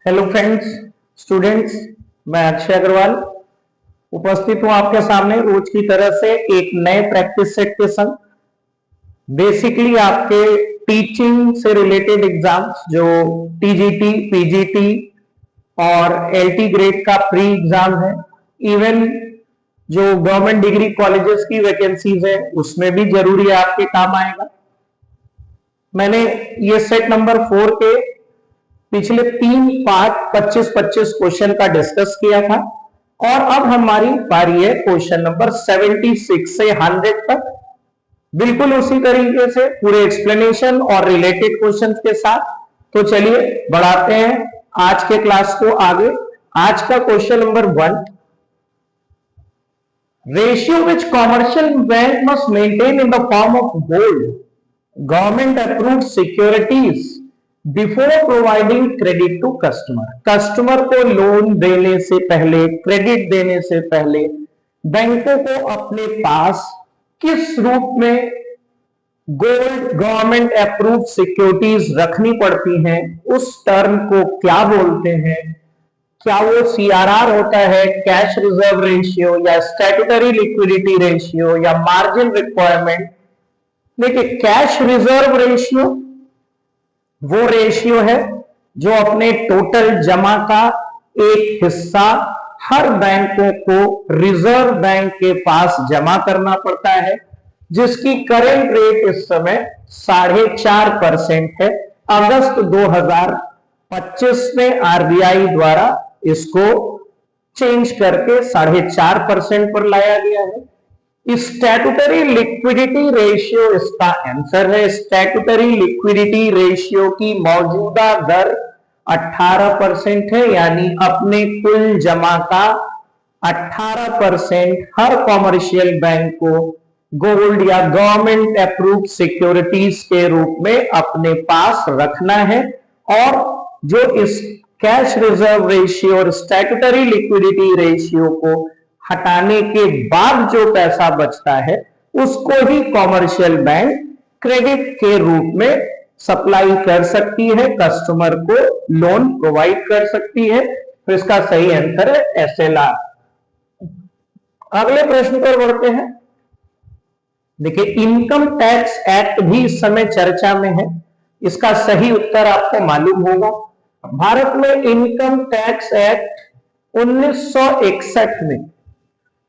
Hello friends, students, मैं अक्षय अग्रवाल उपस्थित हूं आपके सामने रोज की तरह से एक नए प्रैक्टिस सेट के संग। बेसिकली आपके टीचिंग से रिलेटेड एग्जाम्स जो टीजीटी, पीजीटी और एलटी ग्रेड का प्री एग्जाम है, इवन जो गवर्नमेंट डिग्री कॉलेजेस की वैकेंसीज है उसमें भी जरूरी है, आपके काम आएगा। मैंने ये सेट नंबर 4 के पिछले 3 पार्ट 25-25 क्वेश्चन का डिस्कस किया था और अब हमारी बारी है क्वेश्चन नंबर 76 से 100 तक, बिल्कुल उसी तरीके से पूरे एक्सप्लेनेशन और रिलेटेड क्वेश्चंस के साथ। तो चलिए बढ़ाते हैं आज के क्लास को आगे। आज का question number 1, ratio which commercial bank must maintain in the form of gold government approved securities before providing credit to customer. Customer को लोन देने से पहले, क्रेडिट देने से पहले बैंकों को अपने पास किस रूप में गोल्ड गवर्नमेंट अप्रूव्ड सिक्योरिटीज रखनी पड़ती हैं, उस टर्म को क्या बोलते हैं? क्या वो सीआरआर होता है, कैश रिजर्व रेशियो, या स्टैट्यूटरी लिक्विडिटी रेशियो, या मार्जिन रिक्वायरमेंट? देखिए, कैश रिजर्व रेशियो वो रेशियो है जो अपने टोटल जमा का एक हिस्सा हर बैंकों को रिजर्व बैंक के पास जमा करना पड़ता है, जिसकी करंट रेट इस समय 4.5% है। अगस्त 2025 में आरबीआई द्वारा इसको चेंज करके 4.5% पर लाया गया है। स्टैट्यूटरी लिक्विडिटी रेशियो इसका आंसर है। स्टैट्यूटरी लिक्विडिटी रेशियो की मौजूदा दर 18% है, यानी अपने कुल जमा का 18% हर कॉमर्शियल बैंक को गोल्ड या गवर्नमेंट अप्रूव्ड सिक्योरिटीज के रूप में अपने पास रखना है। और जो इस कैश रिजर्व रेशियो और स्टैट्यूटरी लिक्विडिटी रेशियो को हटाने के बाद जो पैसा बचता है उसको ही कॉमर्शियल बैंक क्रेडिट के रूप में सप्लाई कर सकती है, कस्टमर को लोन प्रोवाइड कर सकती है। तो इसका सही आंसर है एसएलआर। अगले प्रश्न पर बढ़ते हैं। देखिए, इनकम टैक्स एक्ट भी इस समय चर्चा में है। इसका सही उत्तर आपको मालूम होगा। भारत में इनकम टैक्स एक्ट 1961 में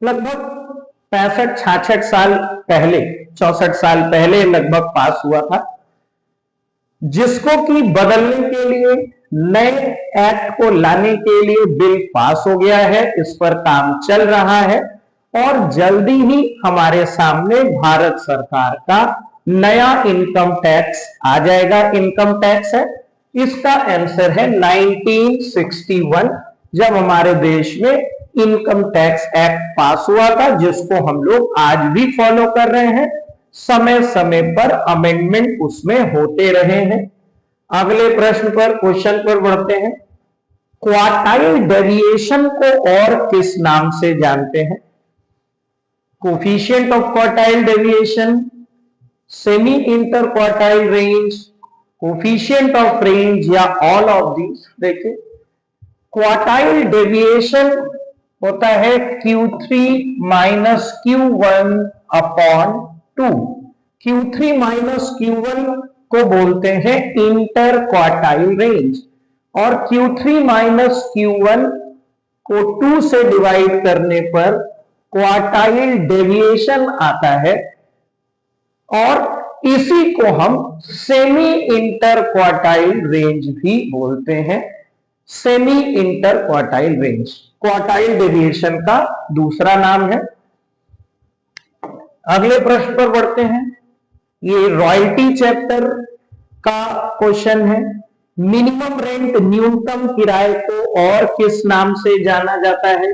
लगभग 65-66 साल पहले, 64 साल पहले लगभग पास हुआ था, जिसको कि बदलने के लिए, नए एक्ट को लाने के लिए बिल पास हो गया है। इस पर काम चल रहा है और जल्दी ही हमारे सामने भारत सरकार का नया इनकम टैक्स आ जाएगा। इनकम टैक्स है, इसका आंसर है 1961, जब हमारे देश में इनकम टैक्स एक्ट पास हुआ था, जिसको हम लोग आज भी फॉलो कर रहे हैं। समय समय पर अमेंडमेंट उसमें होते रहे हैं। अगले प्रश्न पर, क्वेश्चन पर बढ़ते हैं। क्वार्टाइल डेविएशन को और किस नाम से जानते हैं? Coefficient of quartile deviation, semi inter quartile range, coefficient of range, या ऑल ऑफ दीज? देखिए, क्वार्टाइल डेविएशन होता है Q3 minus Q1 upon 2। Q3 minus Q1 को बोलते हैं इंटर क्वार्टाइल रेंज, और Q3 माइनस Q1 को 2 से डिवाइड करने पर क्वार्टाइल डेविएशन आता है, और इसी को हम सेमी इंटर क्वार्टाइल रेंज भी बोलते हैं। Semi inter quartile range quartile deviation का दूसरा नाम है। अगले प्रश्न पर बढ़ते हैं। ये रॉयल्टी चैप्टर का क्वेश्चन है। मिनिमम रेंट, न्यूनतम किराए को और किस नाम से जाना जाता है?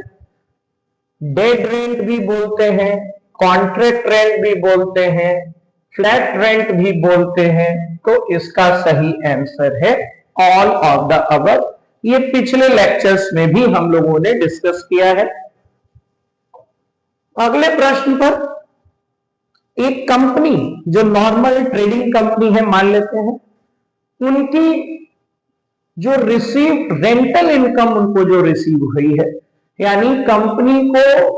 डेड रेंट भी बोलते हैं, कॉन्ट्रैक्ट रेंट भी बोलते हैं, फ्लैट रेंट भी बोलते हैं। तो इसका सही आंसर है ऑल ऑफ द अबव। ये पिछले लेक्चर्स में भी हम लोगों ने डिस्कस किया है। अगले प्रश्न पर, एक कंपनी जो नॉर्मल ट्रेडिंग कंपनी है मान लेते हैं, उनकी जो रिसीव्ड रेंटल इनकम उनको जो रिसीव हुई है, यानी कंपनी को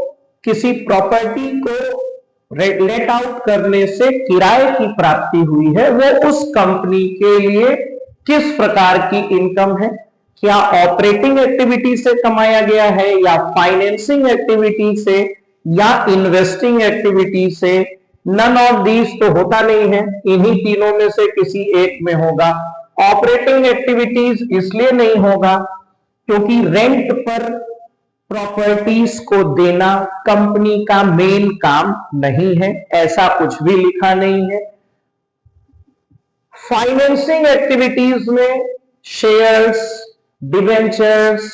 किसी प्रॉपर्टी को लेट आउट करने से किराए की प्राप्ति हुई है, वो उस कंपनी के लिए किस प्रकार की इनकम है? क्या ऑपरेटिंग एक्टिविटी से कमाया गया है, या फाइनेंसिंग एक्टिविटी से, या इन्वेस्टिंग एक्टिविटी से? नन ऑफ दीज तो होता नहीं है, इन्हीं तीनों में से किसी एक में होगा। ऑपरेटिंग एक्टिविटीज इसलिए नहीं होगा क्योंकि रेंट पर प्रॉपर्टीज को देना कंपनी का मेन काम नहीं है, ऐसा कुछ भी लिखा नहीं है। फाइनेंसिंग एक्टिविटीज में शेयर्स, डिवेंचर्स,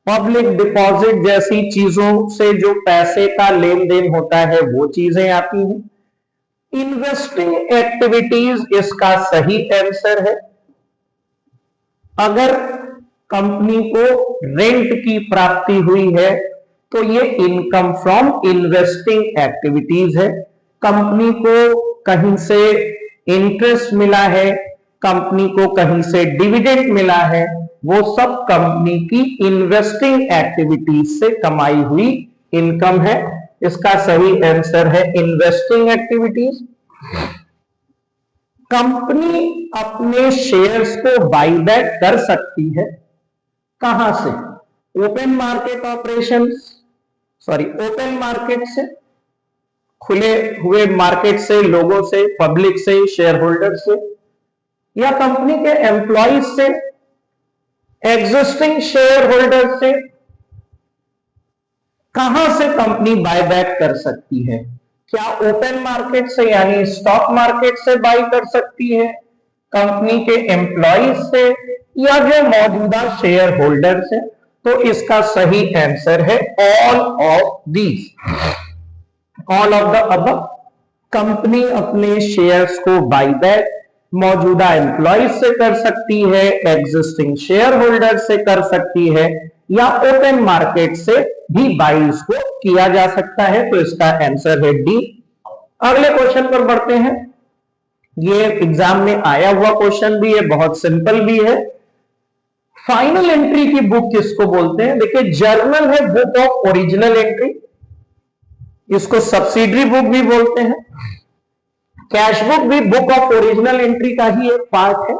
पब्लिक डिपॉजिट जैसी चीजों से जो पैसे का लेन देन होता है वो चीजें आती हैं। इन्वेस्टिंग एक्टिविटीज इसका सही आंसर है। अगर कंपनी को रेंट की प्राप्ति हुई है तो ये इनकम फ्रॉम इन्वेस्टिंग एक्टिविटीज है। कंपनी को कहीं से इंटरेस्ट मिला है, कंपनी को कहीं से डिविडेंड मिला है, वो सब कंपनी की इन्वेस्टिंग एक्टिविटीज से कमाई हुई इनकम है। इसका सही आंसर है इन्वेस्टिंग एक्टिविटीज। कंपनी अपने शेयर्स को बाईबैक कर सकती है, कहां से? Open market operations, open market से, खुले हुए मार्केट से, लोगों से, पब्लिक से, शेयर होल्डर से, या कंपनी के एम्प्लॉइज से, एग्जिस्टिंग शेयर होल्डर से? कहां से कंपनी बायबैक कर सकती है? क्या ओपन मार्केट से यानी स्टॉक मार्केट से बाई कर सकती है, कंपनी के एम्प्लॉइज से, या जो मौजूदा शेयर होल्डर से? तो इसका सही आंसर है all of these, all of the above. Company अपने शेयर्स को बाईबैक मौजूदा एम्प्लॉइज से कर सकती है, एग्जिस्टिंग शेयर होल्डर से कर सकती है, या ओपन मार्केट से भी बाई इसको किया जा सकता है। तो इसका आंसर है डी। अगले क्वेश्चन पर बढ़ते हैं। ये एग्जाम में आया हुआ क्वेश्चन भी है, बहुत सिंपल भी है। फाइनल एंट्री की बुक किसको बोलते हैं? देखिए, जर्नल है बुक ऑफ ओरिजिनल एंट्री, इसको सब्सिडरी बुक भी बोलते हैं। कैश बुक भी बुक ऑफ ओरिजिनल एंट्री का ही एक पार्ट है।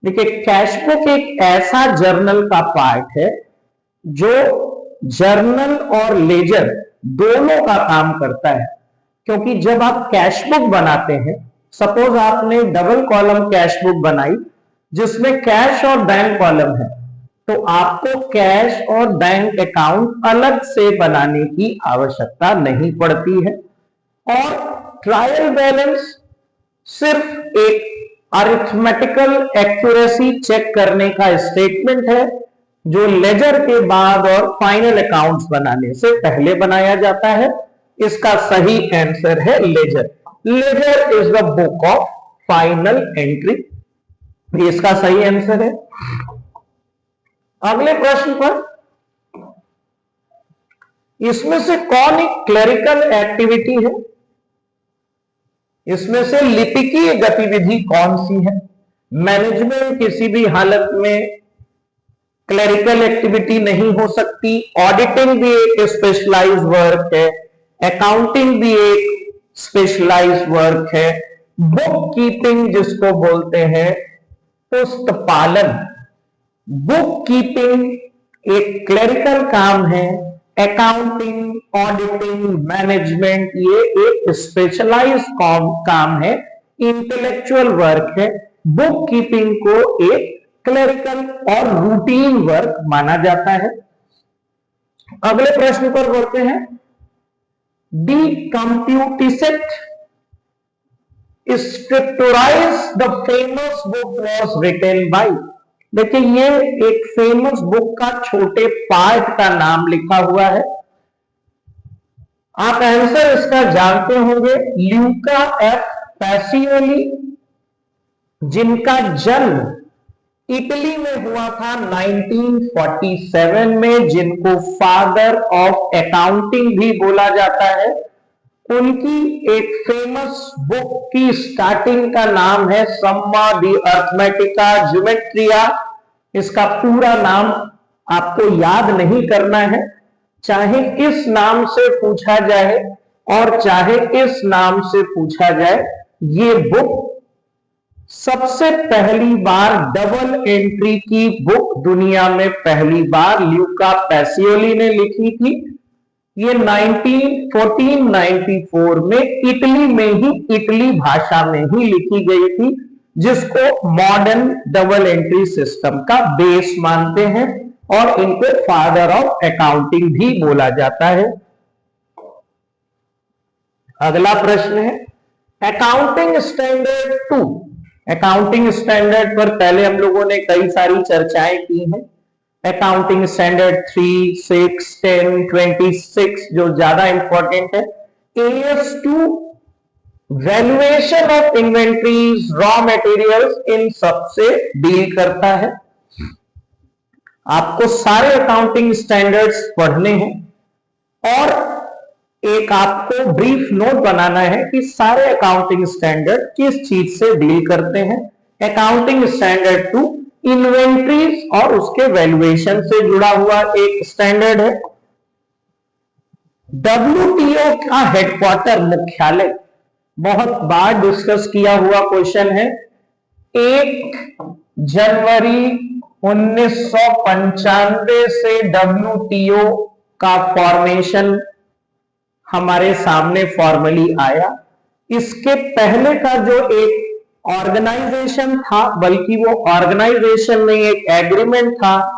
देखिए, कैश बुक एक ऐसा जर्नल का पार्ट है जो जर्नल और लेजर दोनों का काम करता है। क्योंकि जब आप कैश बुक बनाते हैं, सपोज आपने डबल कॉलम कैश बुक बनाई जिसमें कैश और बैंक कॉलम है, तो आपको कैश और बैंक अकाउंट अलग से बनाने की आवश्यकता नहीं पड़ती है। और ट्रायल बैलेंस सिर्फ एक अरिथमेटिकल एक्यूरेसी चेक करने का स्टेटमेंट है जो लेजर के बाद और फाइनल अकाउंट्स बनाने से पहले बनाया जाता है। इसका सही आंसर है ledger. Ledger is the book of final entry, इसका सही आंसर है। अगले प्रश्न पर, इसमें से कौन एक क्लरिकल एक्टिविटी है? इसमें से लिपिकीय गतिविधि कौन सी है? मैनेजमेंट किसी भी हालत में क्लरिकल एक्टिविटी नहीं हो सकती। ऑडिटिंग भी एक स्पेशलाइज्ड वर्क है, अकाउंटिंग भी एक स्पेशलाइज्ड वर्क है, बुक कीपिंग जिसको बोलते हैं पुस्तपालन, बुक कीपिंग एक क्लरिकल काम है। अकाउंटिंग, ऑडिटिंग, मैनेजमेंट ये एक स्पेशलाइज्ड काम है, इंटेलेक्चुअल वर्क है। बुक कीपिंग को एक क्लरिकल और रूटीन वर्क माना जाता है। अगले प्रश्न पर बढ़ते हैं। De Computis et Scripturis the famous book was written by. देखिए, ये एक फेमस बुक का छोटे पार्ट का नाम लिखा हुआ है। आप आंसर इसका जानते होंगे, ल्यूका एफ पैसियोली, जिनका जन्म इटली में हुआ था 1947 में, जिनको फादर ऑफ अकाउंटिंग भी बोला जाता है। उनकी एक फेमस बुक की स्टार्टिंग का नाम है सम्मा दी अर्थमेटिका ज्योमेट्रिया, इसका पूरा नाम आपको याद नहीं करना है, चाहे इस नाम से पूछा जाए और चाहे इस नाम से पूछा जाए। ये बुक सबसे पहली बार डबल एंट्री की बुक दुनिया में पहली बार ल्यूका पैसियोली ने लिखी थी। ये 1494 में इटली में ही, इटली भाषा में ही लिखी गई थी, जिसको मॉडर्न डबल एंट्री सिस्टम का बेस मानते हैं और इनको फादर ऑफ अकाउंटिंग भी बोला जाता है। अगला प्रश्न है अकाउंटिंग स्टैंडर्ड 2। अकाउंटिंग स्टैंडर्ड पर पहले हम लोगों ने कई सारी चर्चाएं की हैं। अकाउंटिंग स्टैंडर्ड 3, 6, 10, 26 जो ज्यादा इंपॉर्टेंट है। AS2 valuation of inventories, raw materials, इन सबसे डील करता है। आपको सारे अकाउंटिंग स्टैंडर्ड्स पढ़ने हैं और एक आपको ब्रीफ नोट बनाना है कि सारे अकाउंटिंग स्टैंडर्ड किस चीज से डील करते हैं। अकाउंटिंग स्टैंडर्ड 2 इन्वेंट्रीज और उसके वैल्यूएशन से जुड़ा हुआ एक स्टैंडर्ड है। WTO का हेडक्वार्टर, मुख्यालय, बहुत बार डिस्कस किया हुआ क्वेश्चन है। 1 जनवरी 1995 से WTO का फॉर्मेशन हमारे सामने फॉर्मली आया। इसके पहले का जो एक ऑर्गेनाइजेशन था, बल्कि वो ऑर्गेनाइजेशन नहीं, एक एग्रीमेंट था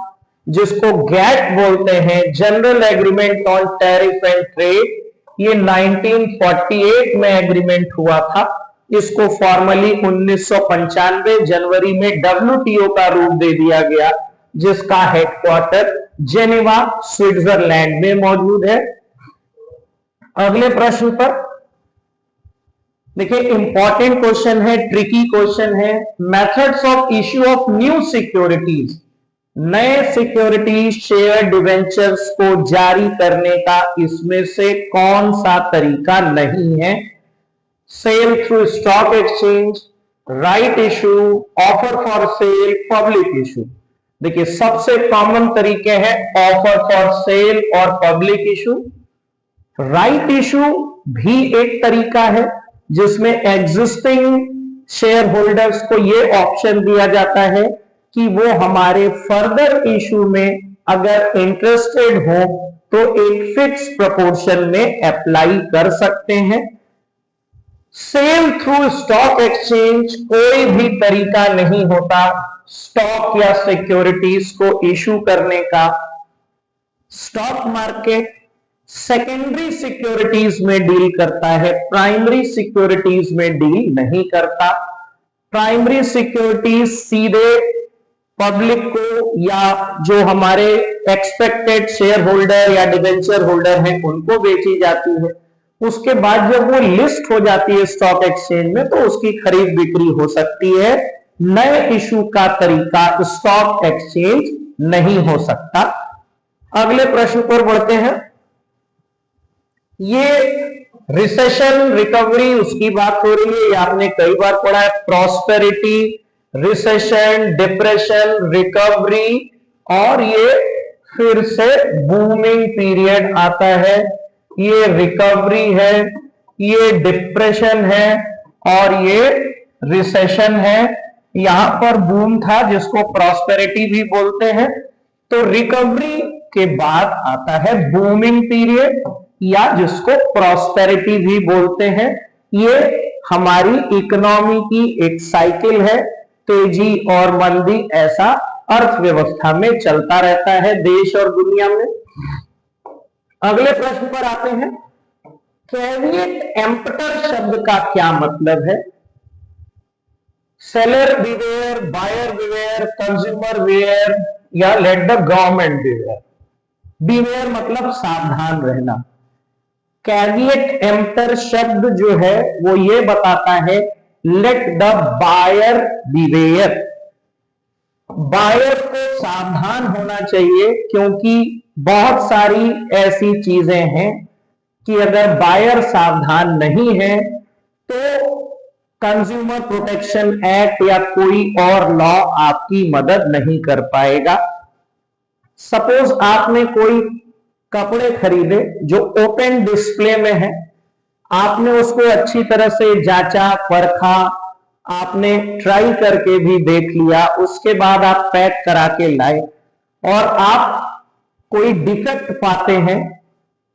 जिसको गैट बोलते हैं, general agreement on tariff and trade. ये 1948 में एग्रीमेंट हुआ था। इसको फॉर्मली 1995 जनवरी में WTO का रूप दे दिया गया, जिसका हेडक्वार्टर जेनेवा, स्विट्जरलैंड में मौजूद है। अगले प्रश्न पर देखिए, इंपॉर्टेंट क्वेश्चन है, ट्रिकी क्वेश्चन है। Methods of issue of new securities, नए सिक्योरिटी शेयर डिवेंचर्स को जारी करने का इसमें से कौन सा तरीका नहीं है? Sale through stock exchange, right issue, offer for sale, public issue. देखिए, सबसे कॉमन तरीके हैं ऑफर फॉर सेल और पब्लिक इशू। राइट इशू भी एक तरीका है जिसमें एग्जिस्टिंग शेयर होल्डर्स को यह ऑप्शन दिया जाता है कि वो हमारे फर्दर इशू में अगर इंटरेस्टेड हो तो एक फिक्स प्रोपोर्शन में अप्लाई कर सकते हैं। सेल थ्रू स्टॉक एक्सचेंज कोई भी तरीका नहीं होता स्टॉक या सिक्योरिटीज को इशू करने का। स्टॉक मार्केट सेकेंडरी सिक्योरिटीज में डील करता है, प्राइमरी सिक्योरिटीज में डील नहीं करता। प्राइमरी सिक्योरिटीज सीधे पब्लिक को या जो हमारे एक्सपेक्टेड शेयर होल्डर या डिवेंचर होल्डर हैं उनको बेची जाती है। उसके बाद जब वो लिस्ट हो जाती है स्टॉक एक्सचेंज में तो उसकी खरीद बिक्री हो सकती है। नए इशू का तरीका स्टॉक एक्सचेंज नहीं हो सकता। अगले प्रश्न पर बढ़ते हैं। ये रिसेशन रिकवरी उसकी बात हो रही है, ये आपने कई बार पढ़ा है। प्रॉस्पेरिटी, रिसेशन, डिप्रेशन, रिकवरी और ये फिर से बूमिंग पीरियड आता है। ये रिकवरी है, ये डिप्रेशन है और ये रिसेशन है। यहां पर बूम था जिसको प्रॉस्पेरिटी भी बोलते हैं। तो रिकवरी के बाद आता है बूमिंग पीरियड या जिसको प्रॉस्पेरिटी भी बोलते हैं। ये हमारी इकोनॉमी की एक साइकिल है, तेजी और मंदी ऐसा अर्थव्यवस्था में चलता रहता है देश और दुनिया में। अगले प्रश्न पर आते हैं। कैविएट एम्पटर शब्द का क्या मतलब है? Seller beware, buyer beware, consumer beware या let the government beware. Beware मतलब सावधान रहना। कैविएट एम्पटर शब्द जो है वो ये बताता है let the buyer beware. Buyer को सावधान होना चाहिए क्योंकि बहुत सारी ऐसी चीजें हैं कि अगर बायर सावधान नहीं है तो कंज्यूमर प्रोटेक्शन एक्ट या कोई और लॉ आपकी मदद नहीं कर पाएगा। सपोज आपने कोई कपड़े खरीदे जो ओपन डिस्प्ले में है, आपने उसको अच्छी तरह से जांचा परखा, आपने ट्राई करके भी देख लिया, उसके बाद आप पैक करा के लाए और आप कोई डिफेक्ट पाते हैं,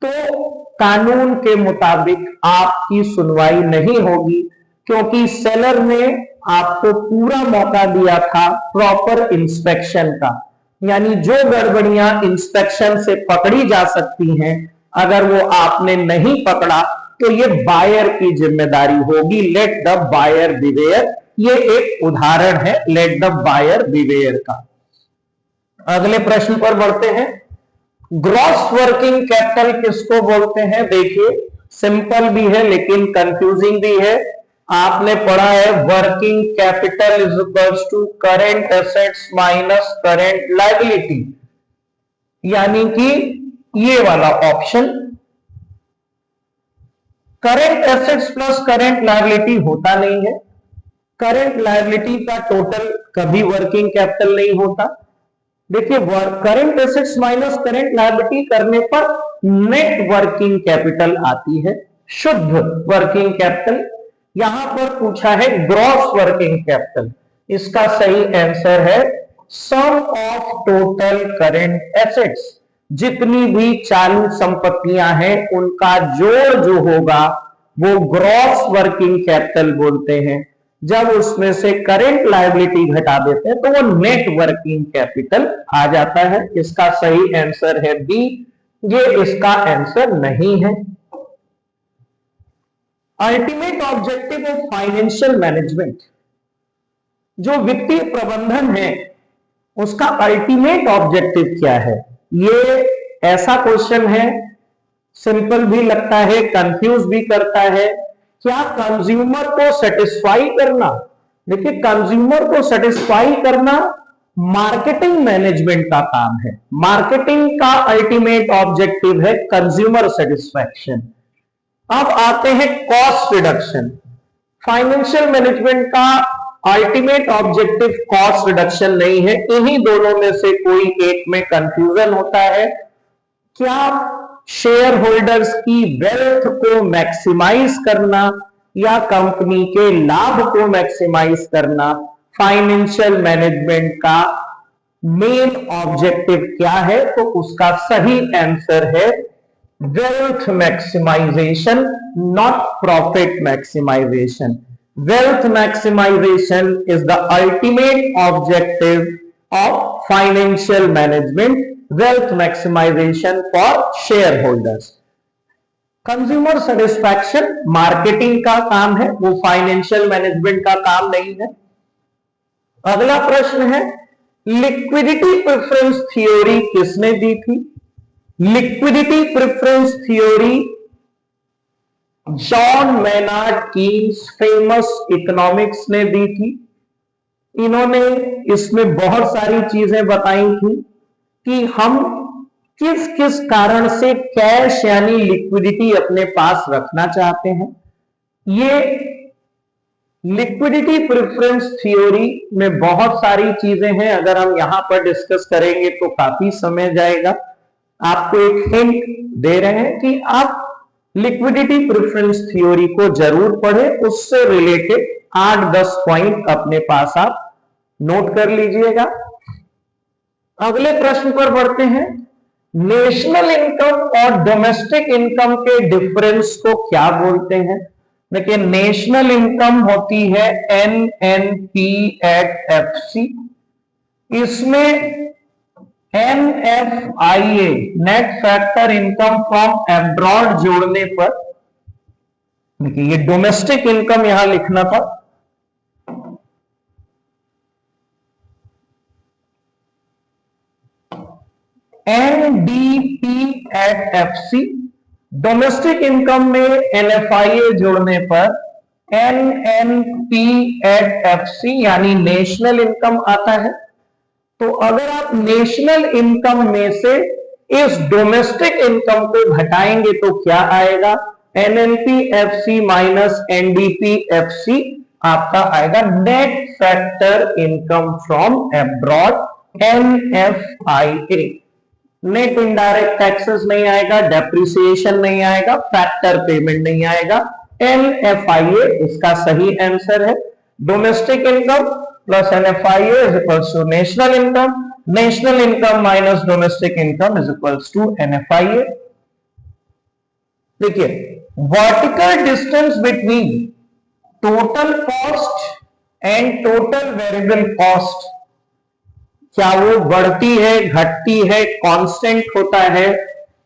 तो कानून के मुताबिक आपकी सुनवाई नहीं होगी, क्योंकि सेलर ने आपको पूरा मौका दिया था प्रॉपर इंस्पेक्शन का। यानी जो गड़बड़ियां इंस्पेक्शन से पकड़ी जा सकती हैं, अगर वो आपने नहीं पकड़ा तो ये बायर की जिम्मेदारी होगी। लेट द बायर बिवेयर, ये एक उदाहरण है लेट द बायर बिवेयर का। अगले प्रश्न पर बढ़ते हैं। ग्रॉस वर्किंग कैपिटल किसको बोलते हैं? देखिए, सिंपल भी है लेकिन कंफ्यूजिंग भी है। आपने पढ़ा है working capital is equals to current assets minus current liability, यानी कि ये वाला ऑप्शन। Current assets plus current liability होता नहीं है। करेंट लायबिलिटी का टोटल कभी वर्किंग कैपिटल नहीं होता। देखिए, current assets minus current liability करने पर नेट वर्किंग कैपिटल आती है, शुद्ध वर्किंग कैपिटल। यहां पर पूछा है ग्रॉस वर्किंग कैपिटल, इसका सही आंसर है सम ऑफ टोटल करेंट एसेट्स। जितनी भी चालू संपत्तियां हैं उनका जोड़ जो होगा वो ग्रॉस वर्किंग कैपिटल बोलते हैं। जब उसमें से करंट लायबिलिटी घटा देते हैं तो वो नेट वर्किंग कैपिटल आ जाता है। इसका सही आंसर है बी, ये इसका आंसर नहीं है। Ultimate objective of financial management, जो वित्तीय प्रबंधन है उसका अल्टीमेट ऑब्जेक्टिव क्या है? ये ऐसा क्वेश्चन है, सिंपल भी लगता है, कंफ्यूज भी करता है। क्या कंज्यूमर को सेटिस्फाई करना? देखिए, कंज्यूमर को सेटिस्फाई करना मार्केटिंग मैनेजमेंट का काम है। मार्केटिंग का अल्टीमेट ऑब्जेक्टिव है कंज्यूमर सेटिस्फैक्शन। अब आते हैं कॉस्ट रिडक्शन। फाइनेंशियल मैनेजमेंट का अल्टीमेट ऑब्जेक्टिव कॉस्ट रिडक्शन नहीं है। इन्हीं दोनों में से कोई एक में कंफ्यूजन होता है। क्या शेयर होल्डर्स की वेल्थ को मैक्सिमाइज करना या कंपनी के लाभ को मैक्सिमाइज करना फाइनेंशियल मैनेजमेंट का मेन ऑब्जेक्टिव क्या है? तो उसका सही आंसर है wealth maximization, not profit maximization. Wealth maximization is the ultimate objective of financial management, wealth maximization for share holders. Consumer satisfaction marketing का काम है, वो फाइनेंशियल मैनेजमेंट का काम नहीं है। अगला प्रश्न है, लिक्विडिटी प्रेफरेंस थ्योरी किसने दी थी? Liquidity preference theory John Maynard Keynes, famous economics ने दी थी। इन्होंने इसमें बहुत सारी चीजें बताई थी कि हम किस किस कारण से कैश यानी लिक्विडिटी अपने पास रखना चाहते हैं। ये लिक्विडिटी प्रेफरेंस थ्योरी में बहुत सारी चीजें हैं, अगर हम यहां पर डिस्कस करेंगे तो काफी समय जाएगा। आपको एक हिंट दे रहे हैं कि आप लिक्विडिटी प्रेफरेंस थ्योरी को जरूर पढ़ें, उससे रिलेटेड 8-10 पॉइंट अपने पास आप नोट कर लीजिएगा। अगले प्रश्न पर बढ़ते हैं। नेशनल इनकम और डोमेस्टिक इनकम के डिफरेंस को क्या बोलते हैं? देखिए, नेशनल इनकम होती है NNP@FC, इसमें NFIA net factor income from abroad जोड़ने पर, देखिए ये डोमेस्टिक इनकम यहां लिखना था, NDP@FC। डोमेस्टिक इनकम में NFIA जोड़ने पर NNP@FC यानी नेशनल इनकम आता है। तो अगर आप नेशनल इनकम में से इस डोमेस्टिक इनकम को घटाएंगे तो क्या आएगा? NNP-FC माइनस NDP-FC आपका आएगा net factor income from abroad, NFIA। Net indirect taxes नहीं आएगा, डेप्रिसिएशन नहीं आएगा, फैक्टर पेमेंट नहीं आएगा, NFIA इसका सही आंसर है। Domestic income plus NFIA is equals to national income, national income minus domestic income is equals to NFIA। देखिए, vertical distance between total cost and total variable cost, क्या वो बढ़ती है, घटती है, कांस्टेंट होता है?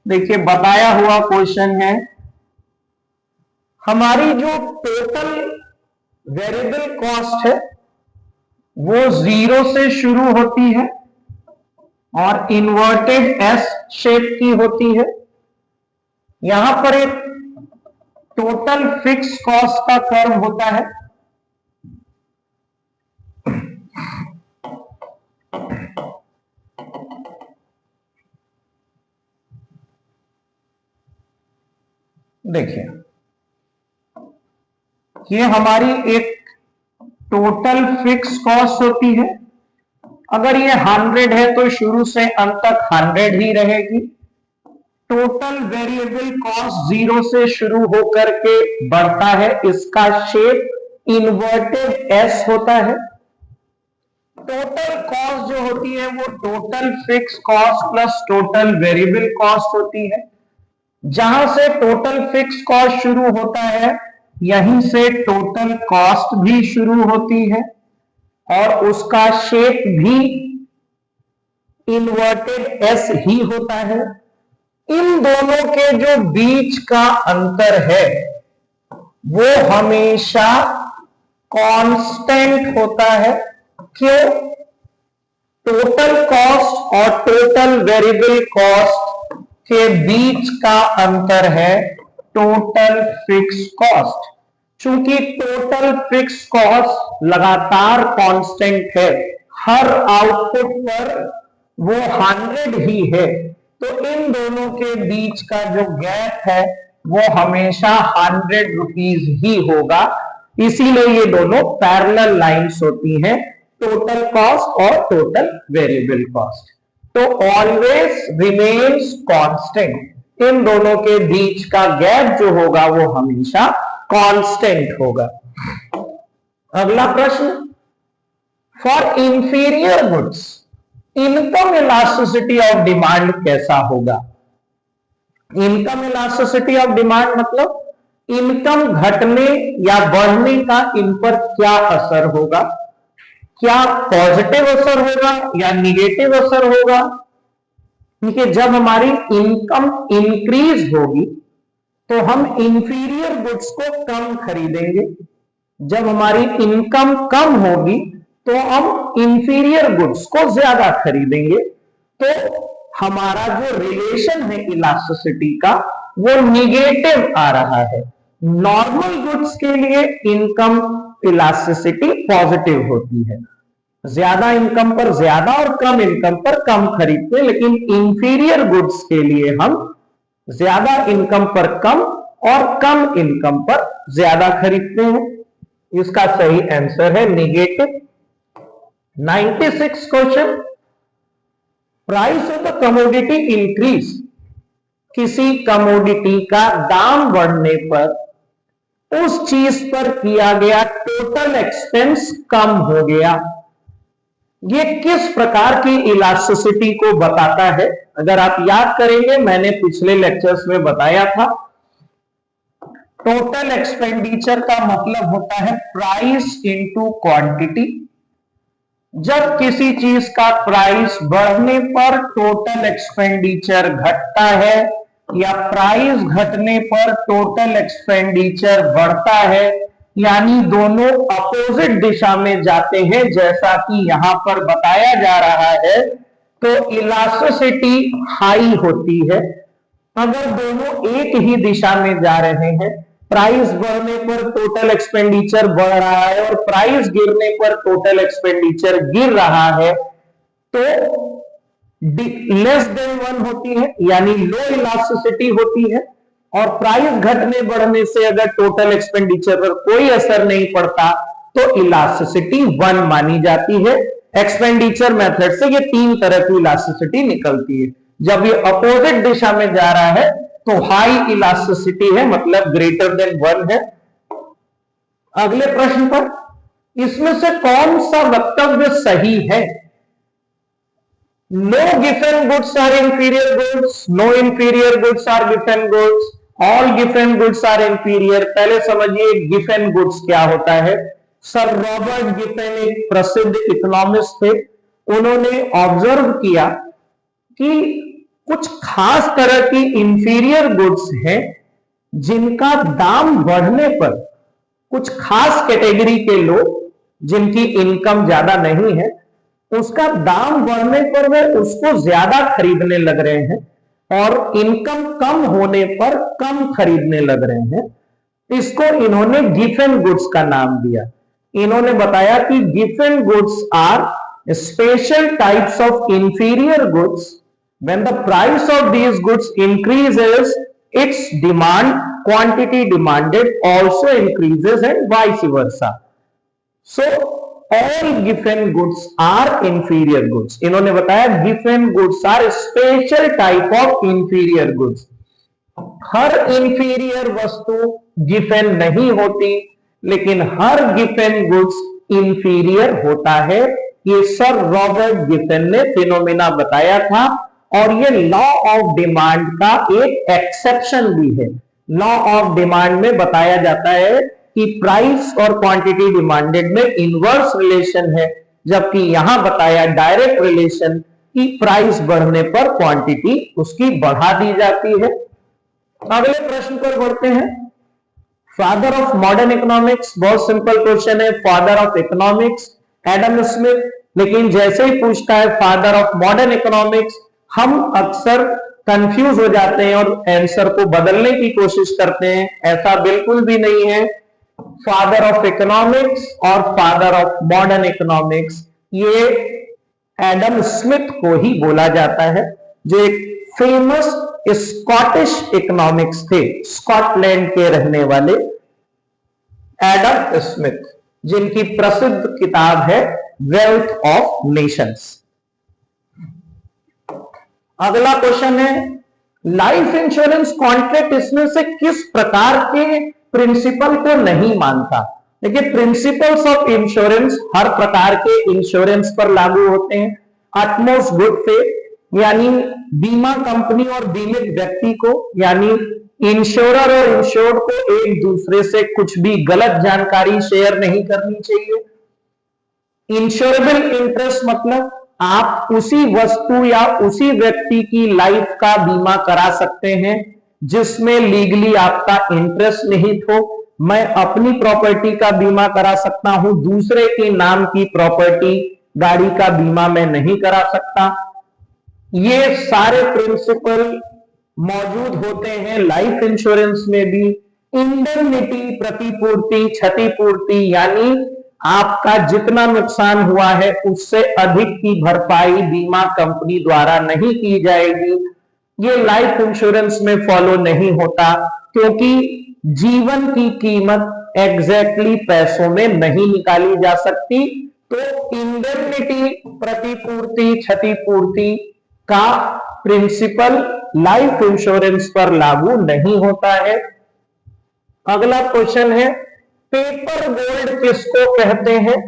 देखिए, बताया हुआ क्वेश्चन है, हमारी जो टोटल वेरिएबल कॉस्ट है वो 0 से शुरू होती है और इन्वर्टेड एस शेप की होती है। यहां पर एक टोटल फिक्स कॉस्ट का कर्व होता है, देखिए ये हमारी एक टोटल फिक्स कॉस्ट होती है। अगर ये 100 है तो शुरू से अंत तक 100 ही रहेगी। टोटल वेरिएबल कॉस्ट 0 से शुरू होकर के बढ़ता है, इसका शेप इन्वर्टेड एस होता है। टोटल कॉस्ट जो होती है वो total fix cost plus total variable cost होती है। जहां से टोटल फिक्स कॉस्ट शुरू होता है यहीं से टोटल कॉस्ट भी शुरू होती है और उसका शेप भी इन्वर्टेड एस ही होता है। इन दोनों के जो बीच का अंतर है वो हमेशा कांस्टेंट होता है। क्यों? टोटल कॉस्ट और टोटल वेरिएबल कॉस्ट के बीच का अंतर है टोटल फिक्स कॉस्ट। चूंकि टोटल फिक्स कॉस्ट लगातार कांस्टेंट है, हर आउटपुट पर वो 100 ही है, तो इन दोनों के बीच का जो गैप है वो हमेशा 100 रुपीज ही होगा। इसीलिए ये दोनों पैरेलल लाइंस होती हैं, टोटल कॉस्ट और टोटल वेरिएबल कॉस्ट। तो ऑलवेज रिमेन्स कांस्टेंट, इन दोनों के बीच का गैप जो होगा वो हमेशा कांस्टेंट होगा। अगला प्रश्न, for inferior goods income elasticity of demand कैसा होगा? इनकम इलास्टिसिटी ऑफ डिमांड मतलब इनकम घटने या बढ़ने का इन पर क्या असर होगा? क्या पॉजिटिव असर होगा या निगेटिव असर होगा? देखिए, जब हमारी इनकम इंक्रीज होगी तो हम इंफीरियर गुड्स को कम खरीदेंगे, जब हमारी इनकम कम होगी तो हम इंफीरियर गुड्स को ज्यादा खरीदेंगे। तो हमारा जो रिलेशन है इलास्टिसिटी का वो निगेटिव आ रहा है। नॉर्मल गुड्स के लिए इनकम इलास्टिसिटी पॉजिटिव होती है, ज्यादा इनकम पर ज्यादा और कम इनकम पर कम खरीदते हैं, लेकिन इंफीरियर गुड्स के लिए हम ज्यादा इनकम पर कम और कम इनकम पर ज्यादा खरीदते हैं। इसका सही आंसर है negative. 96 question, price of the commodity increase, किसी कमोडिटी का दाम बढ़ने पर उस चीज पर किया गया टोटल एक्सपेंस कम हो गया। ये किस प्रकार की इलास्टिसिटी को बताता है? अगर आप याद करेंगे, मैंने पिछले लेक्चर्स में बताया था, टोटल एक्सपेंडिचर का मतलब होता है प्राइस इनटू क्वांटिटी। जब किसी चीज का प्राइस बढ़ने पर टोटल एक्सपेंडिचर घटता है या प्राइस घटने पर टोटल एक्सपेंडिचर बढ़ता है, यानी दोनों अपोजिट दिशा में जाते हैं, जैसा कि यहां पर बताया जा रहा है, तो इलास्टिसिटी हाई होती है। अगर दोनों एक ही दिशा में जा रहे हैं, प्राइस बढ़ने पर टोटल एक्सपेंडिचर बढ़ रहा है और प्राइस गिरने पर टोटल एक्सपेंडिचर गिर रहा है, तो लेस देन 1 होती है, यानी लो इलास्टिसिटी होती है। और प्राइस घटने बढ़ने से अगर टोटल एक्सपेंडिचर पर कोई असर नहीं पड़ता तो इलास्टिसिटी 1 मानी जाती है। एक्सपेंडिचर मेथड से ये 3 तरह की इलास्टिसिटी निकलती है। जब ये अपोजिट दिशा में जा रहा है तो हाई इलास्टिसिटी है, मतलब ग्रेटर देन 1 है। अगले प्रश्न पर, इसमें से कौन सा वक्तव्य सही है? No given goods are inferior goods, no inferior goods are given goods, all given goods are inferior। पहले समझिए given goods क्या होता है। सर रॉबर्ट गिफेन एक प्रसिद्ध इकोनॉमिस्ट थे। उन्होंने ऑब्जर्व किया कि कुछ खास तरह की इंफीरियर गुड्स हैं जिनका दाम बढ़ने पर कुछ खास कैटेगरी के लोग जिनकी इनकम ज्यादा नहीं है, उसका दाम बढ़ने पर वे उसको ज्यादा खरीदने लग रहे हैं और इनकम कम होने पर कम खरीदने लग रहे हैं। इसको इन्होंने गिफन गुड्स का नाम दिया। इन्होंने बताया कि Giffen goods are special types of inferior goods. When the price of these goods increases, its demand quantity demanded also increases and vice versa. So all given goods are inferior goods। इन्होंने बताया given goods are special type of inferior goods। Her inferior वस्तु given नहीं होती, लेकिन हर given goods inferior होता है। ये sir Robert Giffen ने फिनोमेना बताया था और ये लॉ ऑफ डिमांड का एक एक्सेप्शन भी है। लॉ ऑफ डिमांड में बताया जाता है कि प्राइस और क्वांटिटी डिमांडेड में इनवर्स रिलेशन है, जबकि यहां बताया डायरेक्ट रिलेशन कि प्राइस बढ़ने पर क्वांटिटी उसकी बढ़ा दी जाती है। अगले प्रश्न पर बढ़ते हैं। फादर ऑफ मॉडर्न इकोनॉमिक्स, बहुत सिंपल क्वेश्चन है। Father of economics Adam Smith, लेकिन जैसे ही पूछता है फादर ऑफ मॉडर्न इकोनॉमिक्स, हम अक्सर कंफ्यूज हो जाते हैं और आंसर को बदलने की कोशिश करते हैं। ऐसा बिल्कुल भी नहीं है। फादर ऑफ इकोनॉमिक्स और फादर ऑफ मॉडर्न इकोनॉमिक्स ये एडम स्मिथ को ही बोला जाता है, जो एक फेमस स्कॉटिश इकोनॉमिक्स थे, स्कॉटलैंड के रहने वाले एडम स्मिथ, जिनकी प्रसिद्ध किताब है वेल्थ ऑफ नेशंस। अगला क्वेश्चन है, लाइफ इंश्योरेंस कॉन्ट्रैक्ट इसमें से किस प्रकार के प्रिंसिपल को नहीं मानता? देखिए, प्रिंसिपल्स ऑफ इंश्योरेंस हर प्रकार के इंश्योरेंस पर लागू होते हैं। अटमोस्ट गुड फेथ, यानी बीमा कंपनी और बीमित व्यक्ति को, यानी इंश्योरर और इंश्योर्ड को एक दूसरे से कुछ भी गलत जानकारी शेयर नहीं करनी चाहिए। इंश्योरेबल इंटरेस्ट मतलब आप उसी वस्तु या उसी व्यक्ति की लाइफ का बीमा करा सकते हैं जिसमें लीगली आपका इंटरेस्ट निहित हो। मैं अपनी प्रॉपर्टी का बीमा करा सकता हूं, दूसरे के नाम की प्रॉपर्टी गाड़ी का बीमा मैं नहीं करा सकता। ये सारे प्रिंसिपल मौजूद होते हैं लाइफ इंश्योरेंस में भी। इंडेमनिटी, प्रतिपूर्ति, क्षतिपूर्ति, यानी आपका जितना नुकसान हुआ है उससे अधिक की भरपाई बीमा कंपनी द्वारा नहीं की जाएगी। ये लाइफ इंश्योरेंस में फॉलो नहीं होता, क्योंकि जीवन की कीमत एग्जैक्टली पैसों में नहीं निकाली जा सकती। तो इंडेमनिटी, प्रतिपूर्ति, क्षतिपूर्ति का प्रिंसिपल लाइफ इंश्योरेंस पर लागू नहीं होता है। अगला क्वेश्चन है, पेपर गोल्ड किसको कहते हैं?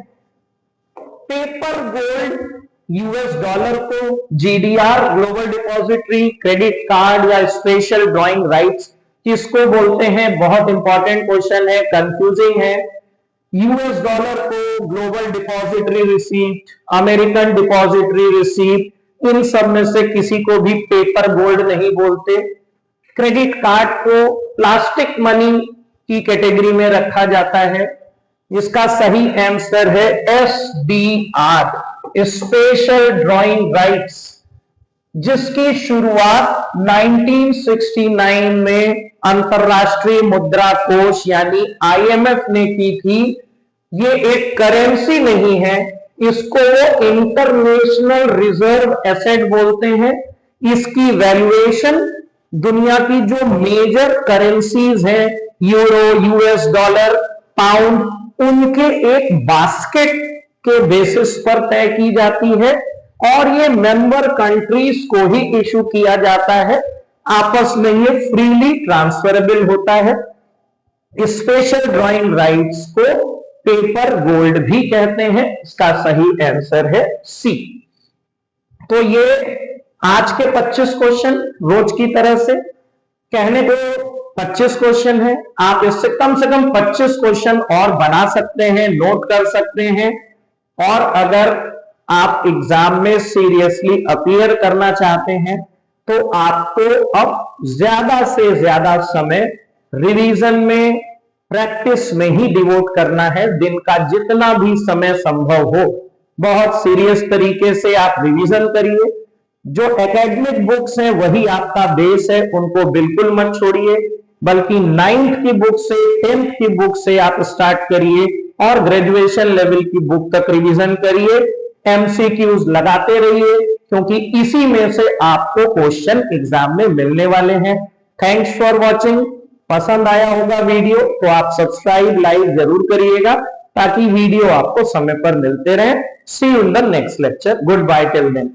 पेपर गोल्ड यूएस डॉलर को, GDR global depository, credit card या स्पेशल ड्रॉइंग राइट्स किसको बोलते हैं? बहुत इंपॉर्टेंट क्वेश्चन है, कंफ्यूजिंग है। यूएस डॉलर को global depository receipt, American depository receipt, इन सब में से किसी को भी पेपर गोल्ड नहीं बोलते। क्रेडिट कार्ड को प्लास्टिक मनी की कैटेगरी में रखा जाता है। इसका सही आंसर है एसडीआर, स्पेशल ड्रॉइंग राइट्स, जिसकी शुरुआत 1969 में अंतरराष्ट्रीय मुद्रा कोष यानी आईएमएफ ने की थी। ये एक करेंसी नहीं है, इसको वो इंटरनेशनल रिजर्व एसेट बोलते हैं। इसकी वैल्यूएशन दुनिया की जो मेजर करेंसीज हैं, यूरो, यूएस डॉलर, पाउंड, उनके एक बास्केट के बेसिस पर तय की जाती है और ये मेंबर कंट्रीज को ही इशू किया जाता है, आपस में ये फ्रीली ट्रांसफरेबल होता है। स्पेशल ड्राइंग राइट्स को पेपर गोल्ड भी कहते हैं। इसका सही आंसर है सी। तो ये आज के 25 क्वेश्चन रोज की तरह से कहने को 25 क्वेश्चन है, आप इससे कम से कम 25 क्वेश्चन और बना सकते हैं, नोट कर सकते हैं। और अगर आप एग्जाम में सीरियसली अपीयर करना चाहते हैं तो आपको अब ज्यादा से ज्यादा समय रिवीजन में, प्रैक्टिस में ही डिवोट करना है। दिन का जितना भी समय संभव हो बहुत सीरियस तरीके से आप रिवीजन करिए। जो एकेडमिक बुक्स हैं वही आपका बेस है, उनको बिल्कुल मत छोड़िए, बल्कि 9th की बुक से 10th की बुक से आप स्टार्ट करिए और ग्रेजुएशन लेवल की बुक तक रिवीजन करिए। एमसीक्यूज लगाते रहिए क्योंकि इसी में से आपको क्वेश्चन एग्जाम में मिलने वाले हैं। Thanks for watching. पसंद आया होगा वीडियो तो आप सब्सक्राइब लाइक जरूर करिएगा ताकि वीडियो आपको समय पर मिलते रहे। See you in the next lecture. Goodbye till then.